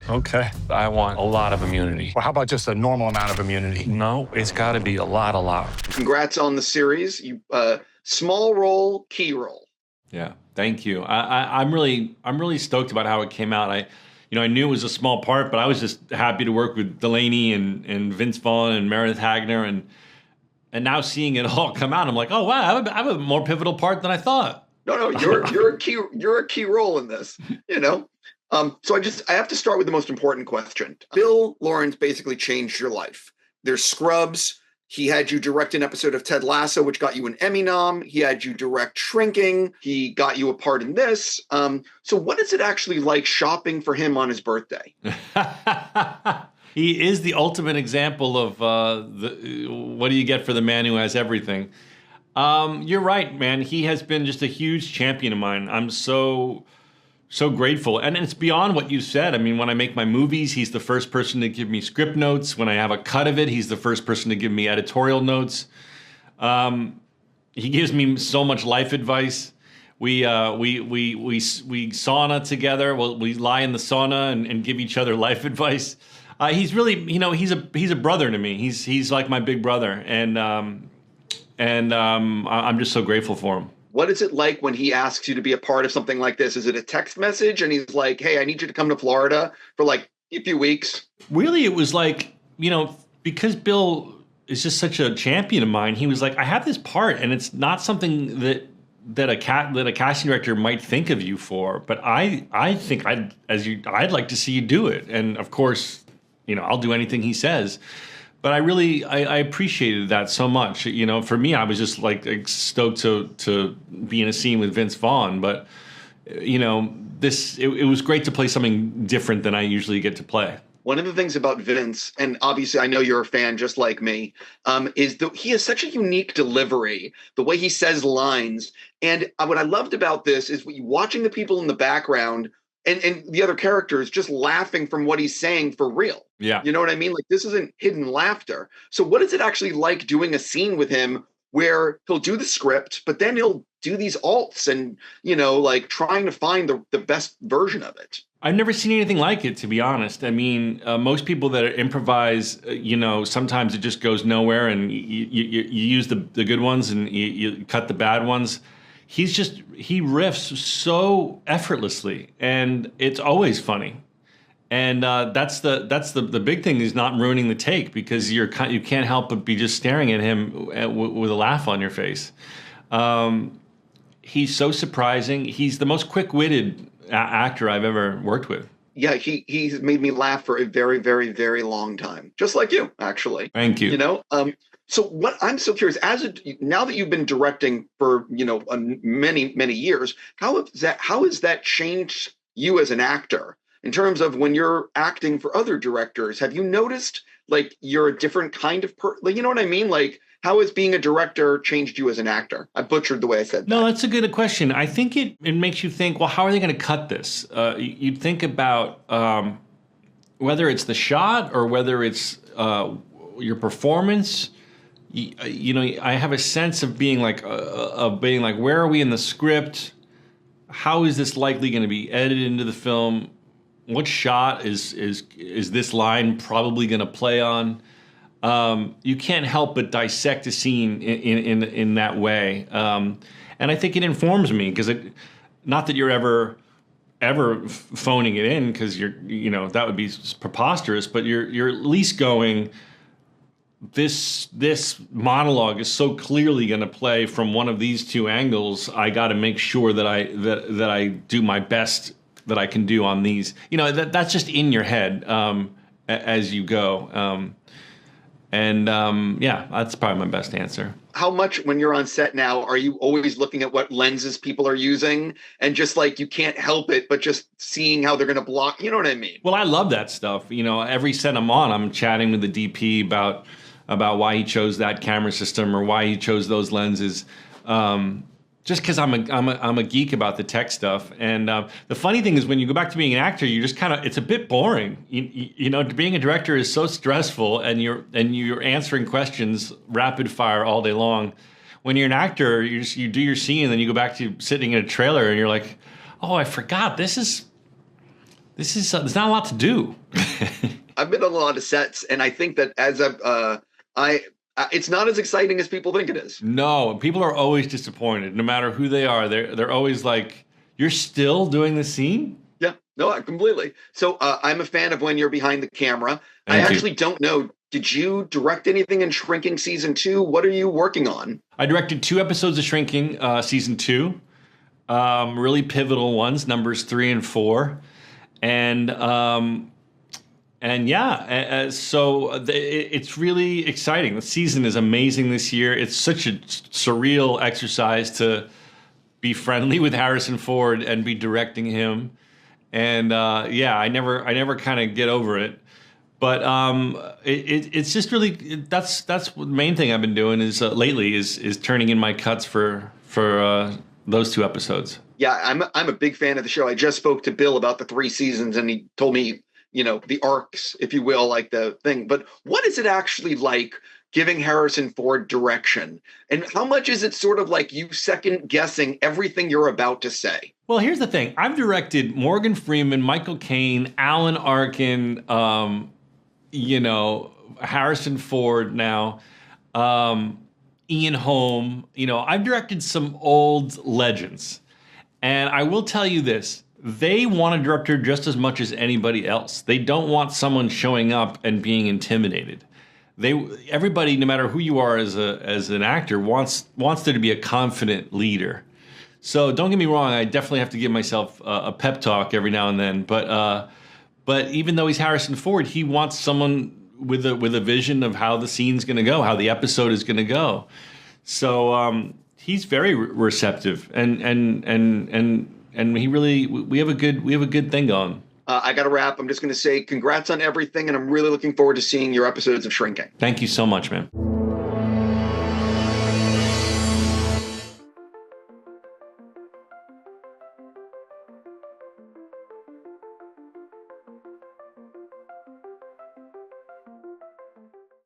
Okay. I want a lot of immunity. Well, how about just a normal amount of immunity? No, it's got to be a lot. Congrats on the series. You small role, key role. Yeah, thank you. I'm really stoked about how it came out. I knew it was a small part, but I was just happy to work with Delaney and Vince Vaughn and Meredith Hagner, and now seeing it all come out, I'm like, oh wow, I have a more pivotal part than I thought. No, you're a key role in this. So I have to start with the most important question. Bill Lawrence basically changed your life. There's Scrubs. He had you direct an episode of Ted Lasso, which got you an Emmy nom. He had you direct Shrinking. He got you a part in this. So what is it actually like shopping for him on his birthday? He is the ultimate example of what do you get for the man who has everything. You're right, man. He has been just a huge champion of mine. I'm so grateful. And it's beyond what you said. I mean, when I make my movies, he's the first person to give me script notes. When I have a cut of it, he's the first person to give me editorial notes. He gives me so much life advice. We sauna together. We lie in the sauna and give each other life advice. He's really, he's a brother to me. He's like my big brother. And I'm just so grateful for him. What is it like when he asks you to be a part of something like this? Is it a text message and he's like, hey, I need you to come to Florida for like a few weeks? Really, it was like, because Bill is just such a champion of mine, he was like, I have this part and it's not something that a casting director might think of you for, but I think I'd like to see you do it. And of course, I'll do anything he says. But I appreciated that so much. For me, I was just like stoked to be in a scene with Vince Vaughn. But it was great to play something different than I usually get to play. One of the things about Vince, and obviously I know you're a fan just like me, is that he has such a unique delivery, the way he says lines. And what I loved about this is watching the people in the background and the other characters just laughing from what he's saying for real. Yeah. You know what I mean? Like, this isn't hidden laughter. So what is it actually like doing a scene with him where he'll do the script, but then he'll do these alts and, like trying to find the best version of it? I've never seen anything like it, to be honest. I mean, most people that improvise, sometimes it just goes nowhere and you use the good ones and you cut the bad ones. He riffs so effortlessly, and it's always funny. And that's the big thing, is not ruining the take, because you can't help but be just staring at him with a laugh on your face. He's so surprising. He's the most quick-witted actor I've ever worked with. Yeah, he's made me laugh for a very, very, very long time, just like you, actually. Thank you. So what I'm so curious, now that you've been directing for many, many years, how has that changed you as an actor in terms of when you're acting for other directors? Have you noticed like you're a different kind of you know what I mean? Like, how has being a director changed you as an actor? I butchered the way I said that. No, that's a good question. I think it makes you think, well, how are they going to cut this? You'd think about whether it's the shot or whether it's your performance. I have a sense of being like, where are we in the script? How is this likely going to be edited into the film? What shot is this line probably going to play on? You can't help but dissect a scene in that way, and I think it informs me, because not that you're ever phoning it in, because that would be preposterous, but you're at least going, this monologue is so clearly going to play from one of these two angles. I got to make sure that I do my best that I can do on these. That's just in your head as you go. That's probably my best answer. How much, when you're on set now, are you always looking at what lenses people are using and just like you can't help it but just seeing how they're going to block? You know what I mean? Well, I love that stuff. Every set I'm on, I'm chatting with the DP about why he chose that camera system or why he chose those lenses. Just because I'm a geek about the tech stuff. And the funny thing is, when you go back to being an actor, you just it's a bit boring. Being a director is so stressful, and you're answering questions rapid fire all day long. When you're an actor, you do your scene, and then you go back to sitting in a trailer, and you're like, oh, I forgot, this is there's not a lot to do. I've been on a lot of sets, and I think that as it's not as exciting as people think it is. No, people are always disappointed, no matter who they are. They're always like, "You're still doing the scene?" Yeah, no, completely. So I'm a fan of when you're behind the camera. Thank I you. actually don't know. Did you direct anything in Shrinking season 2? What are you working on? I directed 2 episodes of Shrinking season 2, really pivotal ones, numbers 3 and 4, it's really exciting. The season is amazing this year. It's such a surreal exercise to be friendly with Harrison Ford and be directing him, and I never kind of get over it. But it's just really that's the main thing I've been doing is lately is turning in my cuts for those 2 episodes. Yeah, I'm a big fan of the show. I just spoke to Bill about the 3 seasons, and he told me, the arcs, if you will, like the thing. But what is it actually like giving Harrison Ford direction? And how much is it sort of like you second guessing everything you're about to say? Well, here's the thing. I've directed Morgan Freeman, Michael Caine, Alan Arkin, Harrison Ford now, Ian Holm. I've directed some old legends. And I will tell you this. They want a director just as much as anybody else. They don't want someone showing up and being intimidated. Everybody, no matter who you are as an actor, wants there to be a confident leader. So don't get me wrong, I definitely have to give myself a pep talk every now and then. But even though he's Harrison Ford, he wants someone with a vision of how the scene's going to go, how the episode is going to go. So he's very receptive, and he really we have a good thing going. I got to wrap. I'm just going to say congrats on everything, and I'm really looking forward to seeing your episodes of Shrinking. Thank you so much, man.